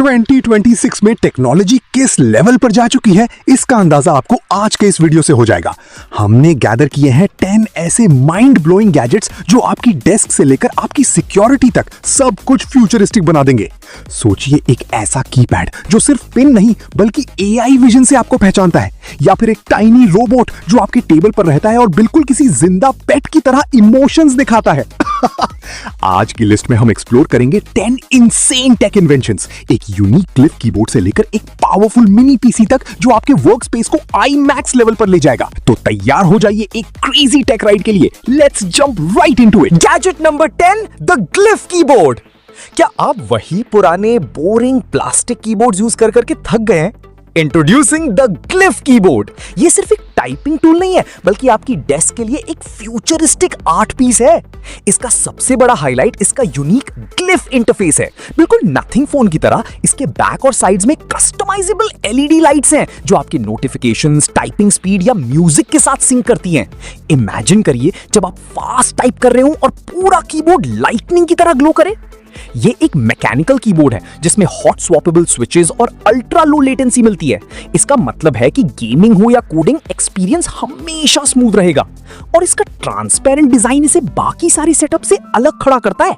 2026 में टेक्नोलॉजी किस लेवल पर जा चुकी है, इसका अंदाजा आपको आज के इस वीडियो से हो जाएगा। हमने गैदर किए हैं 10 ऐसे माइंड ब्लोइंग गैजेट्स जो आपकी डेस्क से लेकर आपकी सिक्योरिटी तक सब कुछ फ्यूचरिस्टिक बना देंगे। सोचिए, एक ऐसा कीपैड जो सिर्फ पिन नहीं बल्कि एआई विजन से आपको पहचानता है, या फिर एक टाइनी रोबोट जो आपके टेबल पर रहता है और बिल्कुल किसी जिंदा पेट की तरह इमोशंस दिखाता है। आज की लिस्ट में हम एक्सप्लोर करेंगे 10 इनसेन टेक इन्वेंशंस, एक यूनिक क्लिफ कीबोर्ड से लेकर एक पावरफुल मिनी पीसी तक जो आपके वर्क स्पेस को IMAX लेवल पर ले जाएगा। तो तैयार हो जाइए एक क्रेजी टेक राइड के लिए। Let's jump right into it. Gadget number 10, the glyph keyboard. क्या आप वही पुराने बोरिंग प्लास्टिक कीबोर्ड यूज कर करके थक गए हैं? Introducing the glyph keyboard. ये सिर्फ एक टाइपिंग टूल नहीं है, बल्कि आपकी डेस्क के लिए एक फ्यूचरिस्टिक आर्ट पीस है। इसका सबसे बड़ा हाईलाइट इसका यूनिक ग्लिफ इंटरफेस है। बिल्कुल नथिंग फोन की तरह इसके बैक और साइड्स में कस्टमाइजेबल LED लाइट्स हैं जो आपके नोटिफिकेशंस, टाइपिंग स्पीड या म्यूजिक के साथ सिंक करती हैं। इमेजिन करिए जब आप फास्ट टाइप कर रहे हो और पूरा कीबोर्ड लाइटनिंग की तरह ग्लो करे। ये एक मैकेनिकल कीबोर्ड है जिसमें हॉट स्वैपेबल स्विचेस और अल्ट्रा लो लेटेंसी मिलती है। इसका मतलब है कि गेमिंग हो या कोडिंग एक्सपीरियंस हमेशा स्मूथ रहेगा, और इसका ट्रांसपेरेंट डिजाइन इसे बाकी सारी सेटअप से अलग खड़ा करता है।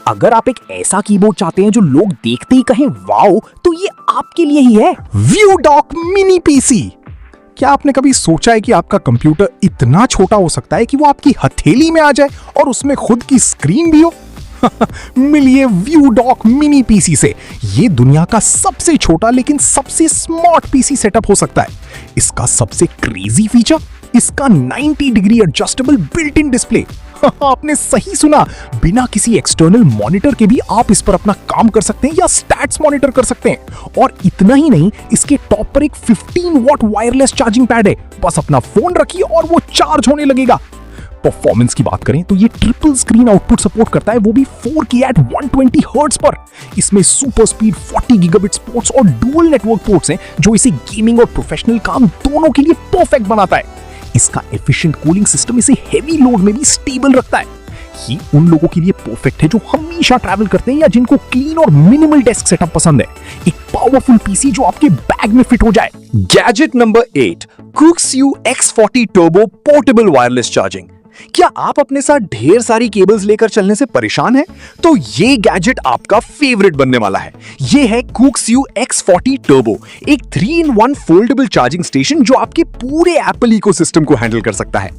अगर आप एक ऐसा कीबोर्ड चाहते हैं जो लोग देखते ही कहें वाओ, तो ये आपके लिए ही है। ViewDock mini PC. क्या आपने कभी सोचा है कि आपका कंप्यूटर इतना छोटा हो सकता है कि वो आपकी हथेली में आ जाए और उसमें खुद की स्क्रीन भी हो? मिलिए ViewDock मिनी पीसी से। ये दुनिया का सबसे छोटा लेकिन सबसे स्मार्ट पीसी सेटअप हो सकता है। इसका सबसे क्रेजी फीचर, इसका 90 degree adjustable built in display. आपने सही सुना, बिना किसी एक्सटर्नल मॉनिटर के भी आप इस पर अपना काम कर सकते हैं या स्टैट्स मॉनिटर कर सकते हैं। और इतना ही नहीं, इसके टॉप पर एक 15 वॉट वायरलेस चार्जिंग पैड है। बस अपना फोन रखिए और वो चार्ज होने लगेगा। परफॉर्मेंस की बात करें तो ये ट्रिपल स्क्रीन आउटपुट सपोर्ट करता है, वो भी 4K at 120 हर्ट्ज पर। इसमें सुपर स्पीड 40 गीगाबिट्स पोर्ट्स और डुअल नेटवर्क पोर्ट्स हैं जो इसे गेमिंग और प्रोफेशनल काम दोनों के लिए परफेक्ट बनाता है। इसका एफिशिएंट कूलिंग सिस्टम इसे हेवी लोड में भी स्टेबल रखता है। ये उन लोगों के लिए परफेक्ट है जो हमेशा ट्रैवल करते हैं या जिनको क्लीन और मिनिमल डेस्क सेटअप पसंद है। एक पावरफुल पीसी जो आपके बैग में फिट हो जाए। Gadget number 8, Coolxue X40 Turbo portable wireless charging. क्या आप अपने साथ ढेर सारी केबल्स लेकर चलने से परेशान हैं? तो ये गैजेट आपका फेवरेट बनने वाला है। ये है Coolxue X40 Turbo, एक 3-in-1 फोल्डेबल चार्जिंग स्टेशन जो आपके पूरे एप्पल इकोसिस्टम को हैंडल कर सकता है।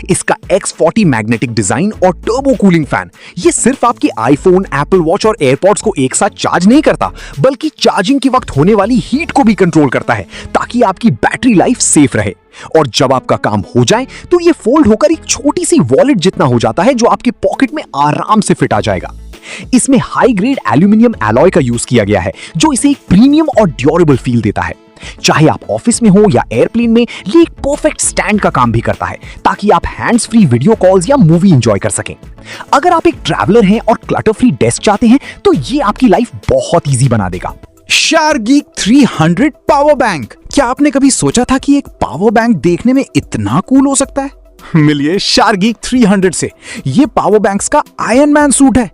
इसका X40 मैग्नेटिक डिजाइन और टर्बो कूलिंग फैन ये सिर्फ आपके आईफोन, एप्पल वॉच और एयरपॉड्स को एक साथ चार्ज नहीं करता, बल्कि चार्जिंग के वक्त होने वाली हीट को भी कंट्रोल करता है ताकि आपकी बैटरी लाइफ सेफ रहे। और जब आपका काम हो जाए तो ये फोल्ड होकर एक छोटी सी वॉलेट जितना हो जाता है जो आपके पॉकेट में आराम से फिट आ जाएगा। इसमें हाई ग्रेड एल्यूमिनियम एलॉय का यूज किया गया है जो इसे एक प्रीमियम और ड्यूरेबल फील देता है। चाहे आप ऑफिस में हो या एयरप्लेन में, ये एक परफेक्ट स्टैंड का काम भी करता है ताकि आप हैंड्स फ्री वीडियो कॉल्स या मूवी एंजॉय कर सकें। अगर आप एक ट्रैवलर हैं और क्लटर फ्री डेस्क चाहते हैं तो ये आपकी लाइफ बहुत ईजी बना देगा। शारगीक 300 पावर बैंक। क्या आपने कभी सोचा था कि एक पावर बैंक देखने में इतना कूल हो सकता है? मिलिए शारगीक 300 से। ये पावर बैंक्स का आयरन मैन सूट है।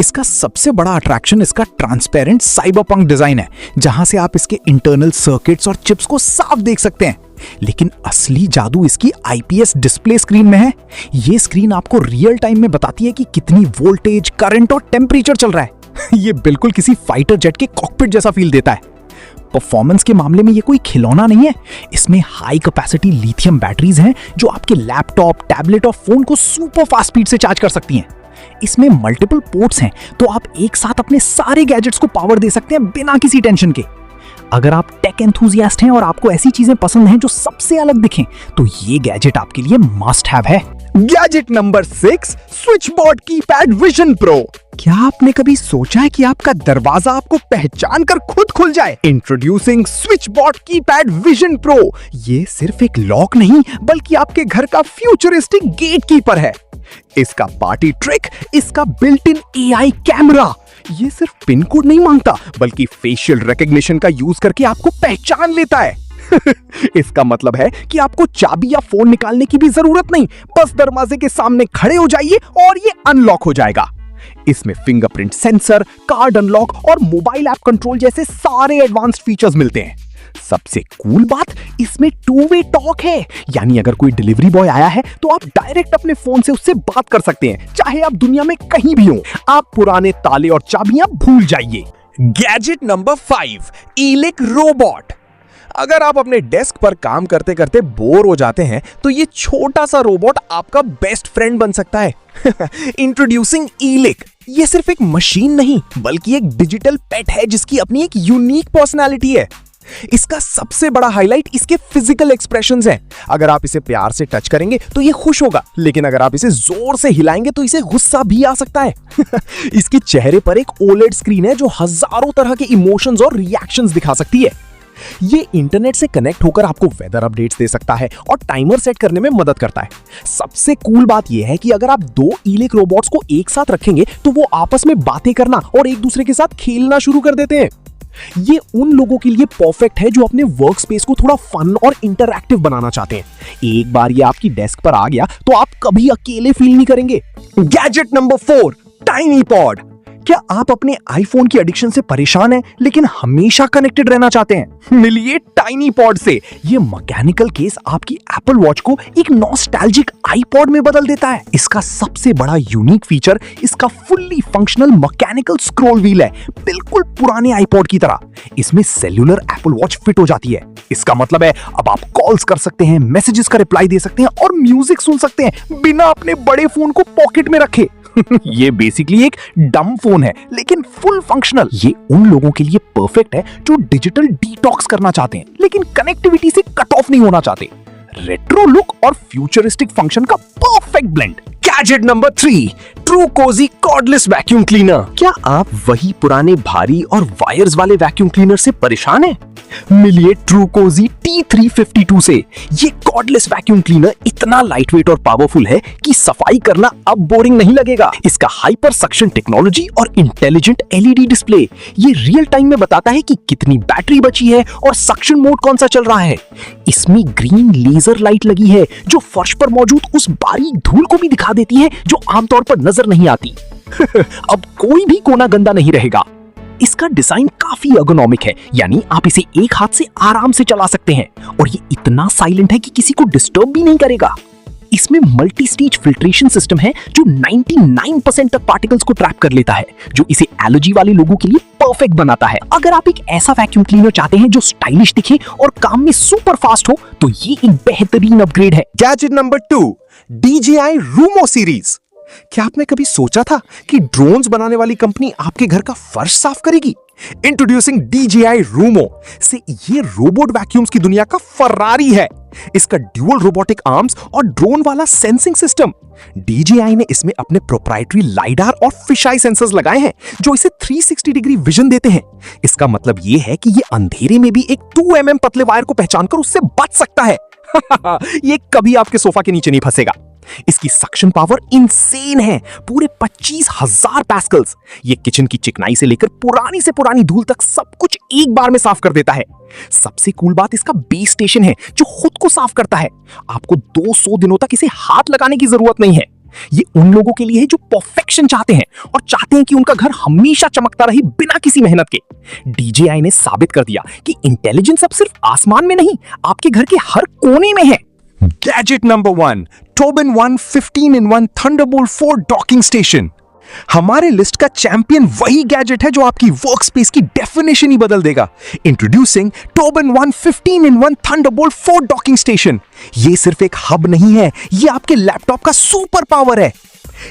इसका सबसे बड़ा अट्रैक्शन इसका ट्रांसपेरेंट साइबरपंक डिजाइन है, जहां से आप इसके इंटरनल सर्किट्स और चिप्स को साफ देख सकते हैं। लेकिन असली जादू इसकी IPS डिस्प्ले स्क्रीन में है। ये स्क्रीन आपको रियल टाइम में बताती है कि कितनी वोल्टेज, करंट और टेम्परेचर चल रहा है। ये बिल्कुल किसी फाइटर जेट के कॉकपिट जैसा फील देता है। परफॉर्मेंस के मामले में ये कोई खिलौना नहीं है। इसमें हाई कैपेसिटी लिथियम बैटरीज हैं जो आपके लैपटॉप, टैबलेट और फोन को सुपर फास्ट स्पीड से चार्ज कर सकती हैं। इसमें मल्टीपल पोर्ट्स हैं तो आप एक साथ अपने सारे गैजेट्स को पावर दे सकते हैं बिना किसी टेंशन के। अगर आप टेक एंथुसियास्ट हैं और आपको ऐसी चीजें पसंद हैं जो सबसे अलग दिखें, तो ये गैजेट आपके लिए मस्ट हैव है। Gadget number 6, switchboard keypad vision pro. क्या आपने कभी सोचा है कि आपका दरवाजा आपको पहचान कर खुद खुल जाए? Introducing switchboard keypad vision pro. ये सिर्फ एक लॉक नहीं बल्कि आपके घर का फ्यूचरिस्टिक गेट कीपर है। इसका पार्टी ट्रिक, इसका बिल्ट इन AI कैमरा। ये सिर्फ पिन कोड नहीं मांगता बल्कि फेशियल रिकॉग्निशन का यूज करके आपको पहचान लेता है। इसका मतलब है कि आपको चाबी या फोन निकालने की भी जरूरत नहीं, बस दरवाजे के सामने खड़े हो जाइए और ये अनलॉक हो जाएगा। इसमें फिंगरप्रिंट सेंसर, कार्ड अनलॉक और मोबाइल ऐप कंट्रोल जैसे सारे एडवांस्ड फीचर्स मिलते हैं। सबसे कूल बात, इसमें 2-वे टॉक है, यानी अगर कोई डिलीवरी बॉय आया है तो आप डायरेक्ट अपने फोन से उससे बात कर सकते हैं, चाहे आप दुनिया में कहीं भी हो। आप पुराने ताले और चाबियां भूल जाइए। Gadget number 5, iliac robot. अगर आप अपने डेस्क पर काम करते करते बोर हो जाते हैं तो ये छोटा सा रोबोट आपका बेस्ट फ्रेंड बन सकता है। Introducing iliac. ये सिर्फ एक मशीन नहीं बल्कि एक डिजिटल पेट है जिसकी अपनी एक यूनिक पर्सनालिटी है। इसका सबसे बड़ा हाईलाइट इसके फिजिकल एक्सप्रेशंस हैं। अगर आप इसे प्यार से टच करेंगे तो ये खुश होगा, लेकिन अगर आप इसे जोर से हिलाएंगे तो इसे गुस्सा भी आ सकता है। इसके चेहरे पर एक ओलेड स्क्रीन है जो हजारों तरह के इमोशंस और रिएक्शंस दिखा सकती है। ये इंटरनेट से कनेक्ट होकर आपको वेदर अपडेट्स दे सकता है और टाइमर सेट करने में मदद करता है। सबसे कूल बात यह है कि अगर आप 2 इलिक रोबोट्स को एक साथ रखेंगे तो वो आपस में बातें करना और एक दूसरे के साथ खेलना शुरू कर देते हैं। ये उन लोगों के लिए परफेक्ट है जो अपने वर्क स्पेस को थोड़ा फन और इंटरैक्टिव बनाना चाहते हैं। एक बार ये आपकी डेस्क पर आ गया तो आप कभी अकेले फील नहीं करेंगे। Gadget number 4, tiny pod. क्या आप अपने आईफोन की एडिक्शन से परेशान हैं लेकिन हमेशा कनेक्टेड रहना चाहते हैं? मिलिए टाइनी पॉड से। ये मैकेनिकल केस आपकी एप्पल वॉच को एक नॉस्टैल्जिक आईपॉड में बदल देता है। इसका सबसे बड़ा यूनिक फीचर इसका fully functional mechanical scroll wheel है, बिल्कुल पुराने आईपॉड की तरह। इसमें सेल्यूलर एप्पल वॉच फिट हो जाती है। इसका मतलब है अब आप कॉल्स कर सकते हैं, मैसेजेस का रिप्लाई दे सकते हैं और म्यूजिक सुन सकते हैं बिना अपने बड़े फोन को पॉकेट में रखे। ये बेसिकली एक डम फोन है लेकिन फुल फंक्शनल। ये उन लोगों के लिए परफेक्ट है जो डिजिटल डिटॉक्स करना चाहते हैं लेकिन कनेक्टिविटी से कट ऑफ नहीं होना चाहते। रेट्रो लुक और फ्यूचरिस्टिक फंक्शन का perfect blend. Gadget number 3, true cosy cordless vacuum cleaner. क्या आप वही पुराने भारी और वायर्स वाले वैक्यूम क्लीनर से परेशान हैं? मिलिए ट्रू कोजी T352 से। ये कॉर्डलेस वैक्यूम क्लीनर इतना लाइटवेट और पावरफुल है कि सफाई करना अब बोरिंग नहीं लगेगा। इसका हाइपर सक्शन टेक्नोलॉजी और इंटेलिजेंट LED डिस्प्ले ये रियल टाइम में बताता है कि कितनी बैटरी बची है और सक्शन मोड कौन सा चल रहा है। इसमें ग्रीन लेजर लाइट लगी है जो फर्श पर मौजूद उस बारीक धूल को भी दिखा देती है जो आमतौर पर नजर नहीं आती। अब कोई भी कोना गंदा नहीं रहेगा। इसका डिजाइन काफी एर्गोनॉमिक है, यानी आप इसे एक हाथ से आराम से चला सकते हैं और ये इतना साइलेंट है कि किसी को डिस्टर्ब भी नहीं करेगा। इसमें मल्टी स्टेज फिल्ट्रेशन सिस्टम है जो 99% तक पार्टिकल्स को ट्रैप कर लेता है, जो इसे एलर्जी वाले लोगों के लिए परफेक्ट बनाता है। अगर आप एक ऐसा वैक्यूम क्लीनर चाहते हैं जो स्टाइलिश दिखे और काम में सुपर फास्ट हो तो ये एक बेहतरीन अपग्रेड है। Gadget number 2, DJI Romo series. क्या आपने कभी सोचा था कि ड्रोन्स बनाने वाली कंपनी आपके घर का फर्श साफ करेगी? इंट्रोड्यूसिंग DJI रूमो से ये रोबोट वैक्यूम्स की दुनिया का फरारी है। इसका ड्यूअल रोबोटिक आर्म्स और ड्रोन वाला सेंसिंग सिस्टम। DJI ने इसमें अपने प्रोप्राइटरी लाइडार और फिशआई सेंसर्स लगाए हैं जो इसे 360 डिग्री विजन देते हैं। इसका मतलब ये है कि ये अंधेरे में भी एक 2 mm पतले वायर को पहचानकर उससे बच सकता है। ये कभी आपके सोफा के नीचे नहीं फंसेगा। इसकी सक्शन पावर इंसेन है, पूरे 25,000 पैस्कल्स। ये किचन की चिकनाई से लेकर पुरानी से पुरानी धूल तक सब कुछ एक बार में साफ कर देता है। सबसे कूल बात इसका बेस स्टेशन है जो खुद को साफ करता है। आपको 200 दिनों तक इसे हाथ लगाने की जरूरत नहीं है। ये उन लोगों के लिए है जो परफेक्शन चाहते हैं और चाहते हैं कि उनका घर हमेशा चमकता रहे बिना किसी मेहनत के। DJI ने साबित कर दिया कि इंटेलिजेंस अब सिर्फ आसमान में नहीं, आपके घर के हर कोने में है। Gadget number 1, Tobin 1 15-in-1 Thunderbolt 4 docking station. हमारे लिस्ट का चैंपियन वही गैजेट है जो आपकी वर्क स्पेस की डेफिनेशन ही बदल देगा। Introducing Tobin 1 15-in-1 Thunderbolt 4 docking station. ये सिर्फ एक हब नहीं है, ये आपके लैपटॉप का सुपर पावर है।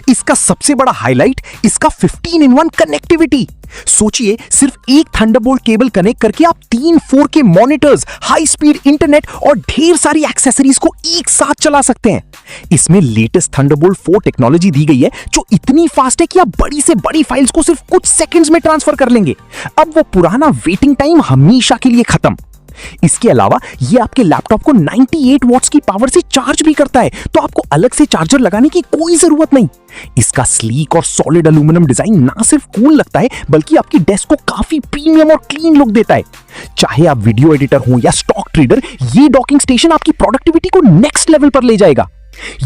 इसका सबसे बड़ा हाईलाइट इसका 15-in-1 कनेक्टिविटी। सोचिए, सिर्फ एक थंडरबोल्ट केबल कनेक्ट करके आप 3 4K monitors, high speed internet और ढेर सारी एक्सेसरीज को एक साथ चला सकते हैं। इसमें लेटेस्ट थंडरबोल्ट 4 टेक्नोलॉजी दी गई है जो इतनी फास्ट है कि आप बड़ी से बड़ी फाइल्स को सिर्फ कुछ सेकंड्स में ट्रांसफर कर लेंगे। अब वो पुराना वेटिंग टाइम हमेशा के लिए खत्म। इसके अलावा ये आपके लैपटॉप को 98 वॉट्स की पावर से चार्ज भी करता है, तो आपको अलग से चार्जर लगाने की कोई जरूरत नहीं। इसका स्लीक और सॉलिड एल्यूमिनियम डिजाइन ना सिर्फ कूल लगता है बल्कि आपकी डेस्क को काफी प्रीमियम और क्लीन लुक देता है। चाहे आप वीडियो एडिटर हो या स्टॉक ट्रेडर, ये डॉकिंग स्टेशन आपकी प्रोडक्टिविटी को नेक्स्ट लेवल पर ले जाएगा।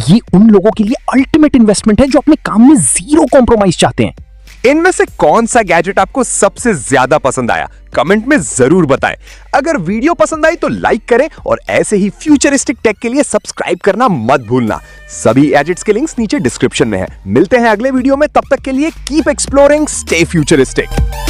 ये उन लोगों के लिए अल्टीमेट इन्वेस्टमेंट है जो अपने काम में जीरो कॉम्प्रोमाइज चाहते हैं। इनमें से कौन सा गैजेट आपको सबसे ज्यादा पसंद आया, कमेंट में जरूर बताएं। अगर वीडियो पसंद आई तो लाइक करें और ऐसे ही फ्यूचरिस्टिक टेक के लिए सब्सक्राइब करना मत भूलना। सभी गैजेट्स के लिंक्स नीचे डिस्क्रिप्शन में है। मिलते हैं अगले वीडियो में, तब तक के लिए कीप एक्सप्लोरिंग, स्टे फ्यूचरिस्टिक।